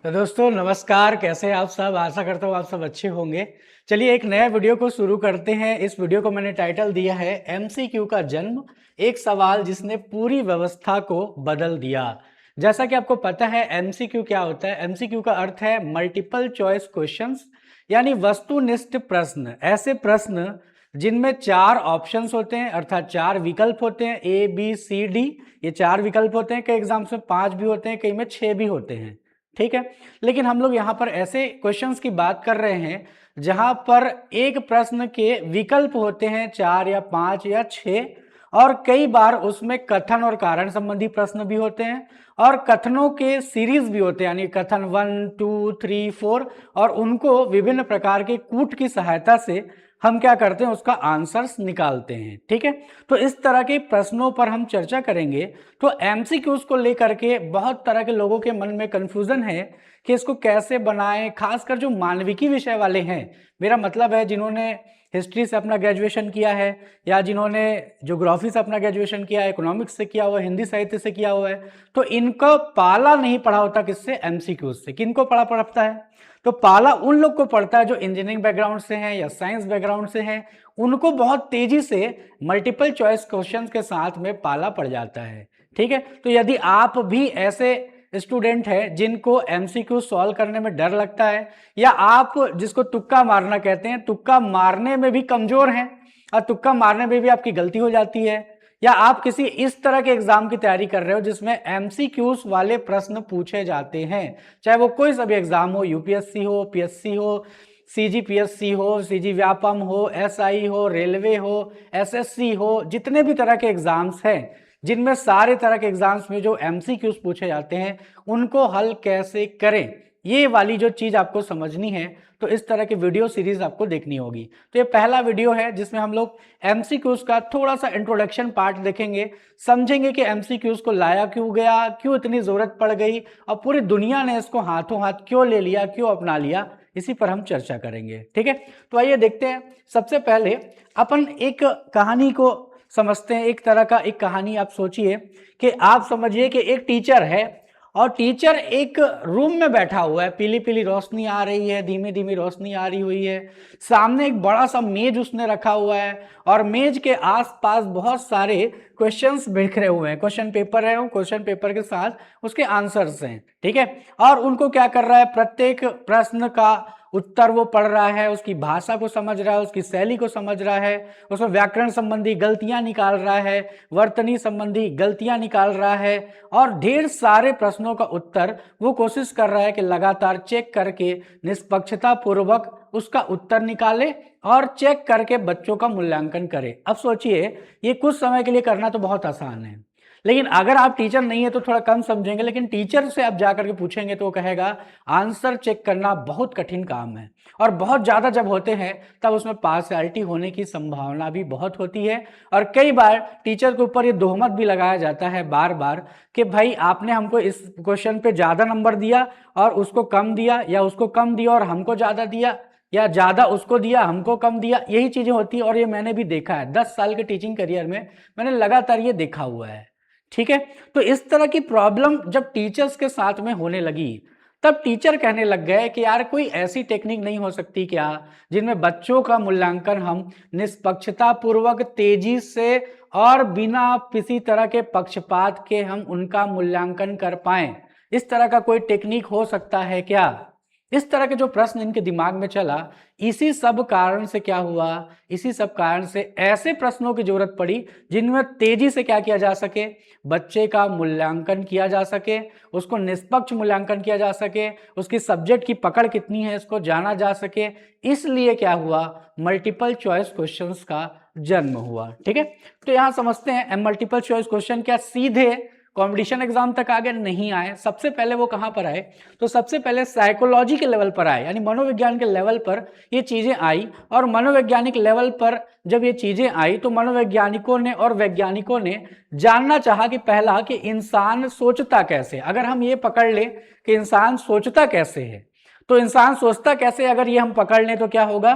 तो दोस्तों नमस्कार, कैसे हैं आप सब। आशा करता हूँ आप सब अच्छे होंगे। चलिए एक नया वीडियो को शुरू करते हैं। इस वीडियो को मैंने टाइटल दिया है एमसीक्यू का जन्म, एक सवाल जिसने पूरी व्यवस्था को बदल दिया। जैसा कि आपको पता है एमसीक्यू क्या होता है। एमसीक्यू का अर्थ है मल्टीपल चॉइस क्वेश्चंस, यानी वस्तुनिष्ठ प्रश्न। ऐसे प्रश्न जिनमें 4 ऑप्शंस होते हैं, अर्थात 4 विकल्प होते हैं, ए बी सी डी। ये 4 विकल्प होते हैं। कई एग्जाम्स में 5 भी होते हैं, कई में 6 भी होते हैं। ठीक है, लेकिन हम लोग यहाँ पर ऐसे क्वेश्चंस की बात कर रहे हैं जहां पर एक प्रश्न के विकल्प होते हैं 4 या 5 या 6, और कई बार उसमें कथन और कारण संबंधी प्रश्न भी होते हैं और कथनों के सीरीज भी होते हैं, यानी कथन 1 2 3 4, और उनको विभिन्न प्रकार के कूट की सहायता से हम क्या करते हैं, उसका आंसर्स निकालते हैं। ठीक है, तो इस तरह के प्रश्नों पर हम चर्चा करेंगे। तो एमसीक्यूज को लेकर के बहुत तरह के लोगों के मन में कंफ्यूजन है कि इसको कैसे बनाएं, खासकर जो मानविकी विषय वाले हैं। मेरा मतलब है जिन्होंने हिस्ट्री से अपना ग्रेजुएशन किया है, या जिन्होंने ज्योग्राफी से अपना ग्रेजुएशन किया है, इकोनॉमिक्स से किया हुआ है, हिंदी साहित्य से किया हुआ है, तो इनको पाला नहीं पढ़ा होता किससे, एमसीक्यूज से। किनको पढ़ा पड़ता है, तो पाला उन लोग को पड़ता है जो इंजीनियरिंग बैकग्राउंड से हैं या साइंस बैकग्राउंड से हैं। उनको बहुत तेजी से मल्टीपल चॉइस क्वेश्चंस के साथ में पाला पड़ जाता है। ठीक है, तो यदि आप भी ऐसे स्टूडेंट है जिनको एमसीक्यू सॉल्व करने में डर लगता है, या आप जिसको तुक्का मारना कहते हैं, तुक्का मारने में भी कमजोर हैं और तुक्का मारने में भी आपकी गलती हो जाती है, या आप किसी इस तरह के एग्जाम की तैयारी कर रहे हो जिसमें एमसीक्यूज वाले प्रश्न पूछे जाते हैं, चाहे वो कोई सा भी एग्जाम हो, यूपीएससी हो, पीएससी हो, सीजीपीएससी हो, सीजी व्यापम हो, एसआई हो, रेलवे हो, एसएससी हो, जितने भी तरह के एग्जाम्स हैं जिनमें सारे तरह के एग्जाम्स में जो एमसीक्यूज पूछे जाते हैं, उनको हल कैसे करें, ये वाली जो चीज आपको समझनी है, तो इस तरह की वीडियो सीरीज आपको देखनी होगी। तो ये पहला वीडियो है जिसमें हम लोग एमसीक्यूज का थोड़ा सा इंट्रोडक्शन पार्ट देखेंगे, समझेंगे कि एमसीक्यूज को लाया क्यों गया, क्यों इतनी जरूरत पड़ गई, और पूरी दुनिया ने इसको हाथों हाथ क्यों ले लिया, क्यों अपना लिया, इसी पर हम चर्चा करेंगे। ठीक है, तो आइए देखते हैं। सबसे पहले अपन एक कहानी को समझते हैं। एक तरह का एक कहानी आप सोचिए कि आप समझिए कि एक टीचर है और टीचर एक रूम में बैठा हुआ है, पीली पीली रोशनी आ रही है, धीमी धीमी रोशनी आ रही हुई है, सामने एक बड़ा सा मेज उसने रखा हुआ है और मेज के आसपास बहुत सारे क्वेश्चंस बिखरे हुए हैं, क्वेश्चन पेपर है, क्वेश्चन पेपर के साथ उसके आंसर्स हैं। ठीक है, और उनको क्या कर रहा है, प्रत्येक प्रश्न का उत्तर वो पढ़ रहा है, उसकी भाषा को समझ रहा है, उसकी शैली को समझ रहा है, उसमें व्याकरण संबंधी गलतियां निकाल रहा है, वर्तनी संबंधी गलतियां निकाल रहा है, और ढेर सारे प्रश्नों का उत्तर वो कोशिश कर रहा है कि लगातार चेक करके निष्पक्षता पूर्वक उसका उत्तर निकाले और चेक करके बच्चों का मूल्यांकन करे। अब सोचिए, ये कुछ समय के लिए करना तो बहुत आसान है, लेकिन अगर आप टीचर नहीं है तो थोड़ा कम समझेंगे, लेकिन टीचर से आप जाकर के पूछेंगे तो वो कहेगा आंसर चेक करना बहुत कठिन काम है, और बहुत ज्यादा जब होते हैं तब उसमें पार्शियलिटी होने की संभावना भी बहुत होती है। और कई बार टीचर के ऊपर ये तोहमत भी लगाया जाता है बार बार कि भाई आपने हमको इस क्वेश्चन पे ज्यादा नंबर दिया और उसको कम दिया, या उसको कम दिया और हमको ज्यादा दिया, या ज्यादा उसको दिया हमको कम दिया। यही चीजें होती है और ये मैंने भी देखा है 10 साल के टीचिंग करियर में, मैंने लगातार ये देखा हुआ है। ठीक है, तो इस तरह की प्रॉब्लम जब टीचर्स के साथ में होने लगी, तब टीचर कहने लग गए कि यार कोई ऐसी टेक्निक नहीं हो सकती क्या जिनमें बच्चों का मूल्यांकन हम निष्पक्षता पूर्वक, तेजी से और बिना किसी तरह के पक्षपात के हम उनका मूल्यांकन कर पाएं। इस तरह का कोई टेक्निक हो सकता है क्या? इस तरह के जो प्रश्न इनके दिमाग में चला, इसी सब कारण से क्या हुआ, इसी सब कारण से ऐसे प्रश्नों की जरूरत पड़ी जिनमें तेजी से क्या किया जा सके, बच्चे का मूल्यांकन किया जा सके, उसको निष्पक्ष मूल्यांकन किया जा सके, उसकी सब्जेक्ट की पकड़ कितनी है इसको जाना जा सके। इसलिए क्या हुआ, मल्टीपल चॉइस क्वेश्चंस का जन्म हुआ। ठीक है, तो यहां समझते हैं मल्टीपल चॉइस क्वेश्चन क्या सीधे कंपटीशन एग्जाम तक आगे नहीं आए। सबसे पहले वो कहां पर आए, तो सबसे पहले साइकोलॉजी के लेवल पर आए, यानी मनोविज्ञान के लेवल पर ये चीजें आई। और मनोवैज्ञानिक लेवल पर जब ये चीजें आई तो मनोवैज्ञानिकों ने और वैज्ञानिकों ने जानना चाहा कि पहला कि इंसान सोचता कैसे। अगर हम ये पकड़ लें कि इंसान सोचता कैसे है, तो इंसान सोचता कैसे अगर ये हम पकड़ लें तो क्या होगा,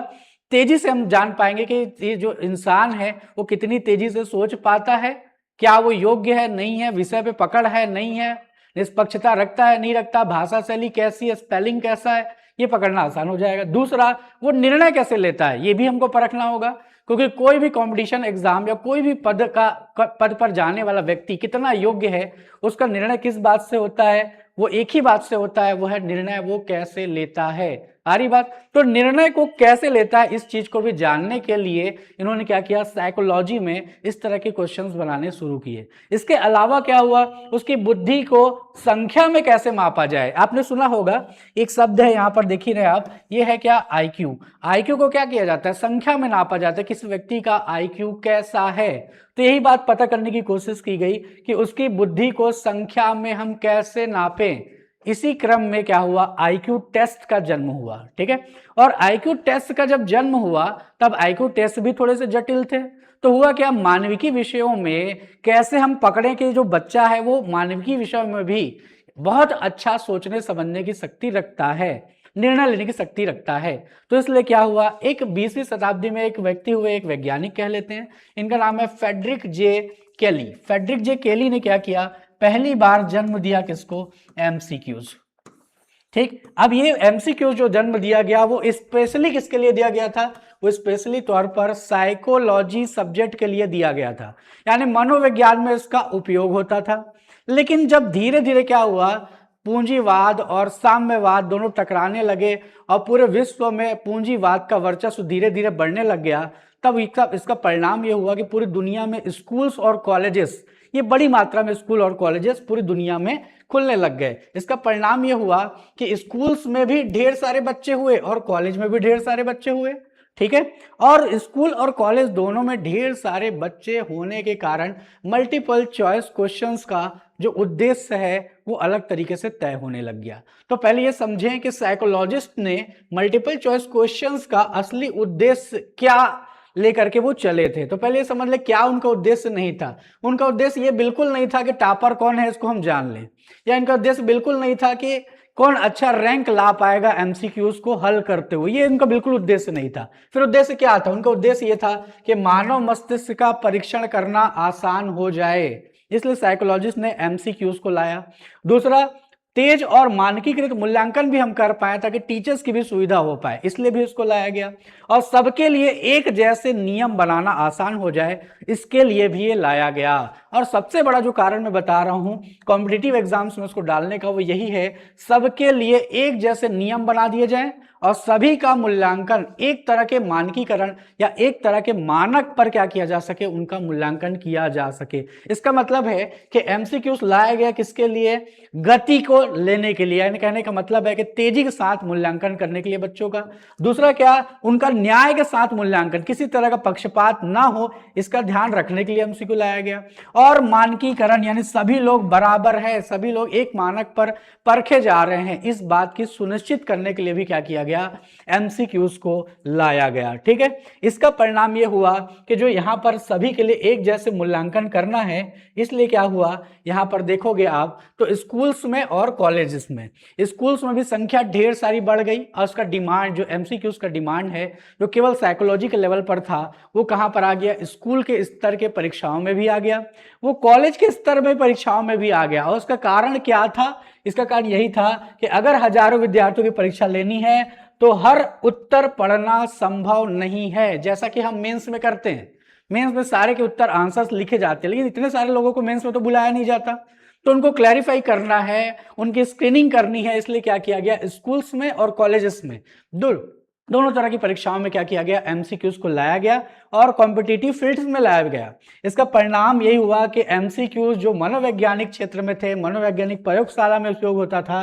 तेजी से हम जान पाएंगे कि ये जो इंसान है वो कितनी तेजी से सोच पाता है, क्या वो योग्य है नहीं है, विषय पे पकड़ है नहीं है, निष्पक्षता रखता है नहीं रखता, भाषा शैली कैसी है, स्पेलिंग कैसा है, ये पकड़ना आसान हो जाएगा। दूसरा, वो निर्णय कैसे लेता है, ये भी हमको परखना होगा, क्योंकि कोई भी कंपटीशन एग्जाम या कोई भी पद पर जाने वाला व्यक्ति कितना योग्य है, उसका निर्णय किस बात से होता है, वो एक ही बात से होता है, वो है निर्णय वो कैसे लेता है। आ रही बात? तो निर्णय को कैसे लेता है, इस चीज को भी जानने के लिए इन्होंने क्या किया, साइकोलॉजी में इस तरह के क्वेश्चंस बनाने शुरू किए। इसके अलावा क्या हुआ, उसकी बुद्धि को संख्या में कैसे मापा जाए। आपने सुना होगा एक शब्द है यहां पर, देख ही रहे आप, ये है क्या, आईक्यू। आईक्यू को क्या किया जाता है, संख्या में नापा जाता है, किस व्यक्ति का आईक्यू कैसा है। तो यही बात पता करने की कोशिश की गई कि उसकी बुद्धि को संख्या में हम कैसे नापें। इसी क्रम में क्या हुआ, आईक्यू टेस्ट का जन्म हुआ। ठीक है, और आईक्यू टेस्ट का जब जन्म हुआ तब आईक्यू टेस्ट भी थोड़े से जटिल थे। तो हुआ क्या, मानविकी विषयों में कैसे हम पकड़े कि जो बच्चा है वो मानविकी विषयों में भी बहुत अच्छा सोचने समझने की शक्ति रखता है, निर्णय लेने की शक्ति रखता है। तो इसलिए क्या हुआ, एक 20वीं शताब्दी में एक व्यक्ति हुए, एक वैज्ञानिक कह लेते हैं, इनका नाम है फ्रेडरिक जे केली। फ्रेडरिक जे केली ने क्या किया, पहली बार जन्म दिया किसको, एमसीक्यूज। ठीक, अब ये एमसीक्यूज जो जन्म दिया गया वो स्पेशली किसके लिए दिया गया था, वो स्पेशली तौर पर साइकोलॉजी सब्जेक्ट के लिए दिया गया था, यानी मनोविज्ञान में इसका उपयोग होता था। लेकिन जब धीरे धीरे क्या हुआ, पूंजीवाद और साम्यवाद दोनों टकराने लगे और पूरे विश्व में पूंजीवाद का वर्चस्व धीरे धीरे बढ़ने लग गया, तब इसका परिणाम ये हुआ कि पूरी दुनिया में स्कूल्स और कॉलेजेस, ये बड़ी मात्रा में स्कूल और कॉलेजेस पूरी दुनिया में खुलने लग गए। इसका परिणाम ये हुआ कि स्कूल्स में भी ढेर सारे बच्चे हुए और कॉलेज में भी ढेर सारे बच्चे हुए। ठीक है, और स्कूल और कॉलेज दोनों में ढेर सारे बच्चे होने के कारण मल्टीपल चॉइस क्वेश्चंस का जो उद्देश्य है वो अलग तरीके से तय होने लग गया। तो पहले ये समझें कि साइकोलॉजिस्ट ने मल्टीपल चॉइस क्वेश्चंस का असली उद्देश्य क्या लेकर के वो चले थे। तो पहले ये समझ ले क्या उनका उद्देश्य नहीं था। उनका उद्देश्य ये बिल्कुल नहीं था कि टॉपर कौन है इसको हम जान लें, या इनका उद्देश्य बिल्कुल नहीं था कि कौन अच्छा रैंक ला पाएगा एमसीक्यूज को हल करते हुए, ये इनका बिल्कुल उद्देश्य नहीं था। फिर उद्देश्य क्या था, उनका उद्देश्य ये था कि मानव मस्तिष्क का परीक्षण करना आसान हो जाए, इसलिए साइकोलॉजिस्ट ने एमसीक्यूज को लाया। दूसरा, तेज और मानकीकृत मूल्यांकन भी हम कर पाए ताकि टीचर्स की भी सुविधा हो पाए, इसलिए भी इसको लाया गया। और सबके लिए एक जैसे नियम बनाना आसान हो जाए, इसके लिए भी ये लाया गया। और सबसे बड़ा जो कारण मैं बता रहा हूं कॉम्पिटिटिव एग्जाम्स में उसको डालने का, वो यही है, सबके लिए एक जैसे नियम बना दिए जाए और सभी का मूल्यांकन एक तरह के मानकीकरण या एक तरह के मानक पर क्या किया जा सके, उनका मूल्यांकन किया जा सके। इसका मतलब है कि एमसीक्यूज लाया गया किसके लिए, गति को लेने के लिए, यानी कहने का मतलब है कि तेजी के साथ मूल्यांकन करने के लिए बच्चों का। दूसरा क्या, उनका न्याय के साथ मूल्यांकन, किसी तरह का पक्षपात ना हो इसका ध्यान रखने के लिए एमसीक्यू लाया गया। और मानकीकरण, यानी सभी लोग बराबर है, सभी लोग एक मानक पर परखे जा रहे हैं, इस बात की सुनिश्चित करने के लिए भी क्या किया गया, एमसीक्यूज को लाया गया। ठीक है, इसका परिणाम यह हुआ कि जो यहां पर सभी के लिए एक जैसे मूल्यांकन करना है, इसलिए क्या हुआ, यहां पर देखोगे आप तो स्कूल्स में और कॉलेजेस में, स्कूल्स में भी संख्या ढेर सारी बढ़ गई और उसका डिमांड, जो एमसीक्यूज का डिमांड है जो केवल साइकोलॉजी के लेवल पर था, वो कहां पर आ गया, स्कूल के स्तर के परीक्षाओं में भी आ गया, वो कॉलेज के स्तर में परीक्षाओं में भी आ गया। और उसका कारण क्या था, इसका कारण यही था कि अगर हजारों विद्यार्थियों की परीक्षा लेनी है तो हर उत्तर पढ़ना संभव नहीं है, जैसा कि हम मेंस में करते हैं। मेंस में सारे के उत्तर आंसर्स लिखे जाते हैं, लेकिन इतने सारे लोगों को मेंस में तो बुलाया नहीं जाता, तो उनको क्लैरिफाई करना है, उनकी स्क्रीनिंग करनी है, इसलिए क्या किया गया, स्कूल्स में और कॉलेजेस में दोनों तरह की परीक्षाओं में क्या किया गया, एमसीक्यूज को लाया गया और कॉम्पिटिटिव फील्ड्स में लाया गया। इसका परिणाम यही हुआ कि एमसीक्यूज जो मनोवैज्ञानिक क्षेत्र में थे, मनोवैज्ञानिक प्रयोगशाला में उपयोग होता था,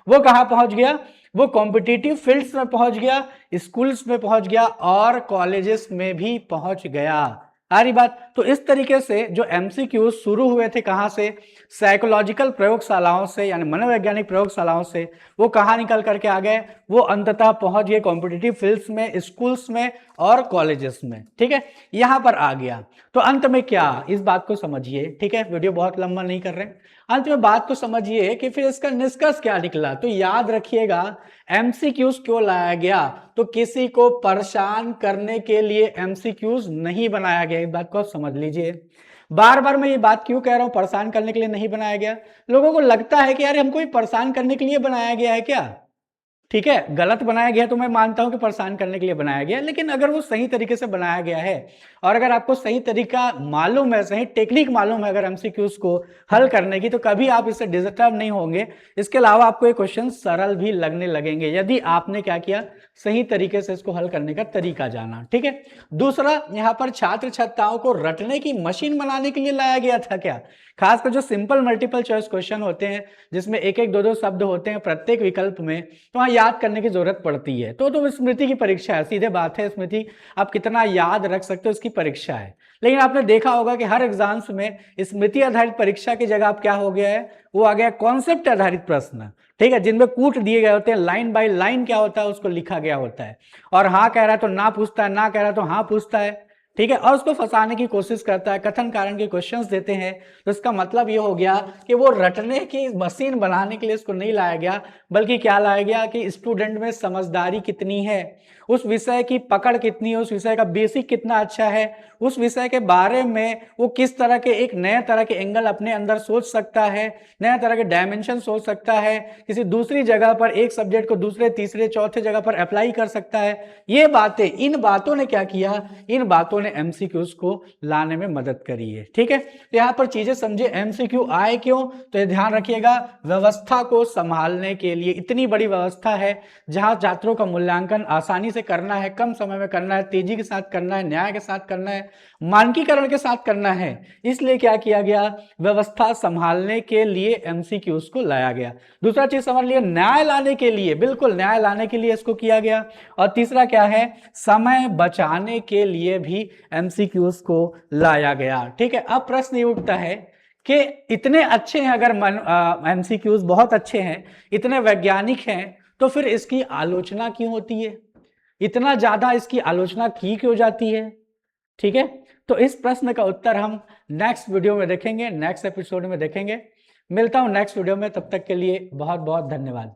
वो कहां पहुंच गया, वो कॉम्पिटिटिव फील्ड्स में पहुंच गया, स्कूल्स में पहुंच गया और कॉलेजेस में भी पहुंच गया। सारी बात। तो इस तरीके से जो एमसीक्यूज शुरू हुए थे कहां से, साइकोलॉजिकल प्रयोगशालाओं से, यानी मनोवैज्ञानिक प्रयोगशालाओं से, वो कहां निकल करके आ गए, वो अंततः पहुंच गए कॉम्पिटिटिव फील्ड्स में, स्कूल्स में और कॉलेजेस में। ठीक है, यहां पर आ गया। तो अंत में क्या, इस बात को समझिए। ठीक है, वीडियो बहुत लंबा नहीं कर रहे, अंत में बात को समझिए कि फिर इसका निष्कर्ष क्या निकला। तो याद रखिएगा एमसीक्यूज क्यों लाया गया, तो किसी को परेशान करने के लिए एमसीक्यूज नहीं बनाया गया, इस बात को आप समझ लीजिए। बार बार मैं ये बात क्यों कह रहा हूं, परेशान करने के लिए नहीं बनाया गया। लोगों को लगता है कि यार हमको ये परेशान करने के लिए बनाया गया है क्या। ठीक है, गलत बनाया गया तो मैं मानता हूं कि परेशान करने के लिए बनाया गया, लेकिन अगर वो सही तरीके से बनाया गया है और अगर आपको सही तरीका मालूम है, सही टेक्निक मालूम है अगर एमसीक्यूज को हल करने की, तो कभी आप इससे डिस्टर्ब नहीं होंगे। इसके अलावा आपको ये क्वेश्चन सरल भी लगने लगेंगे यदि आपने क्या किया, सही तरीके से इसको हल करने का तरीका जाना। ठीक है, दूसरा, यहां पर छात्र छात्राओं को रटने की मशीन बनाने के लिए लाया गया था क्या। खासकर जो सिंपल मल्टीपल चॉइस क्वेश्चन होते हैं जिसमें एक एक दो दो शब्द होते हैं प्रत्येक विकल्प में, तो वहां याद करने की जरूरत पड़ती है। तो स्मृति की परीक्षा है, सीधे बात है, स्मृति आप कितना याद रख सकते हो इसकी परीक्षा है। लेकिन आपने देखा होगा कि हर एग्जाम्स में स्मृति आधारित परीक्षा की जगह आप क्या हो गया है, वो आ गया कॉन्सेप्ट आधारित प्रश्न। ठीक है, जिनमें कूट दिए गए होते हैं, लाइन बाय लाइन क्या होता है उसको लिखा गया होता है, और हाँ कह रहा है तो ना पूछता है, ना कह रहा है तो हाँ पूछता है। ठीक है, और उसको फंसाने की कोशिश करता है, कथन कारण के क्वेश्चंस देते हैं। तो इसका मतलब ये हो गया कि वो रटने की मशीन बनाने के लिए इसको नहीं लाया गया, बल्कि क्या लाया गया कि स्टूडेंट में समझदारी कितनी है, उस विषय की पकड़ कितनी है, उस विषय का बेसिक कितना अच्छा है, उस विषय के बारे में वो किस तरह के एक नए तरह के एंगल अपने अंदर सोच सकता है, नए तरह के डायमेंशन सोच सकता है, किसी दूसरी जगह पर एक सब्जेक्ट को दूसरे तीसरे चौथे जगह पर अप्लाई कर सकता है। ये बातें, इन बातों ने क्या किया, इन बातों ने एमसीक्यूज को लाने में मदद करी है। ठीक है, तो यहां पर चीजें समझे, एमसीक्यू आए क्यों, तो ये ध्यान रखिएगा, व्यवस्था को संभालने के लिए। इतनी बड़ी व्यवस्था है जहां छात्रों का मूल्यांकन आसानी से करना है, कम समय में करना है, तेजी के साथ करना है, न्याय के साथ करना है, मानकीकरण के साथ करना है, इसलिए क्या किया गया, व्यवस्था संभालने के लिए एमसीक्यूज को लाया गया। दूसरा चीज समझ लिया, न्याय लाने के लिए, बिल्कुल न्याय लाने के लिए इसको किया गया। और तीसरा क्या है, समय बचाने के लिए भी एमसीक्यूज को लाया गया। ठीक है, अब प्रश्न ये उठता है कि इतने अच्छे हैं, अगर एमसीक्यूज बहुत अच्छे हैं, इतने वैज्ञानिक हैं, तो फिर इसकी आलोचना क्यों होती है, इतना ज्यादा इसकी आलोचना की क्यों जाती है। ठीक है, तो इस प्रश्न का उत्तर हम नेक्स्ट वीडियो में देखेंगे, नेक्स्ट एपिसोड में देखेंगे। मिलता हूं नेक्स्ट वीडियो में, तब तक के लिए बहुत बहुत धन्यवाद।